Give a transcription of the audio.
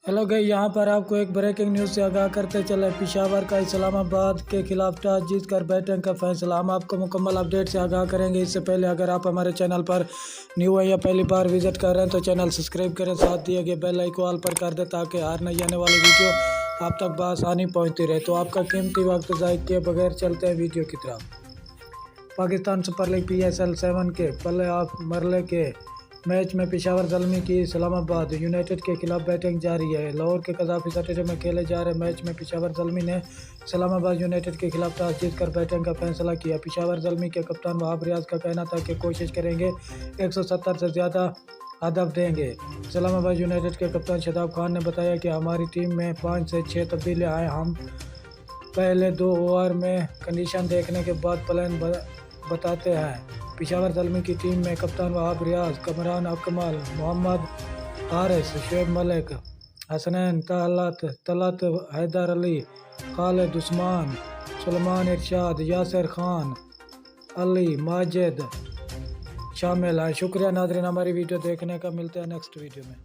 Hello गई, यहाँ पर आपको एक ब्रेकिंग न्यूज़ से आगाह करते चले। पेशावर का इस्लामाबाद के खिलाफ टॉस जीतकर बैटिंग का फैसला। हम आपको मुकम्मल अपडेट से आगाह करेंगे। इससे पहले अगर आप हमारे चैनल पर न्यू है या पहली बार विजिट कर रहे हैं तो चैनल सब्सक्राइब करें, साथ दिए गए बेल आइकन ऑल पर कर दें ताकि हर नई आने वाली वीडियो आप तक बआसानी पहुँचती रहे। तो आपका कीमती वक्त ज़ाया किए बगैर चलते हैं वीडियो की तरफ। पाकिस्तान सुपर लीग PSL 7 के प्ले ऑफ मरहले के मैच में पेशावर ज़ल्मी की इस्लामाबाद यूनाइटेड के खिलाफ बैटिंग जारी है। लाहौर के कज़ाफ़ी स्टेडियम में खेले जा रहे मैच में पेशावर ज़ल्मी ने इस्लामाबाद यूनाइटेड के खिलाफ टॉस जीतकर बैटिंग का फैसला किया। पेशावर ज़ल्मी के कप्तान वहाब रियाज का कहना था कि कोशिश करेंगे, 170 से ज़्यादा हदफ देंगे। इस्लामाबाद यूनाइटेड के कप्तान शादाब खान ने बताया कि हमारी टीम में 5 से 6 तब्दीलियाँ आए। हम पहले 2 ओवर में कंडीशन देखने के बाद प्लान बताते हैं। पेशावर ज़ल्मी की टीम में कप्तान वहाब रियाज, कमरान अकमल, मोहम्मद हारिस, शुएब मलिक, हसनैन तलत, हैदर अली, खालिद उस्मान, सुलेमान इरशाद, यासिर खान, अली माजिद शामिल हैं। शुक्रिया नाज़रीन हमारी वीडियो देखने का। मिलते हैं नेक्स्ट वीडियो में।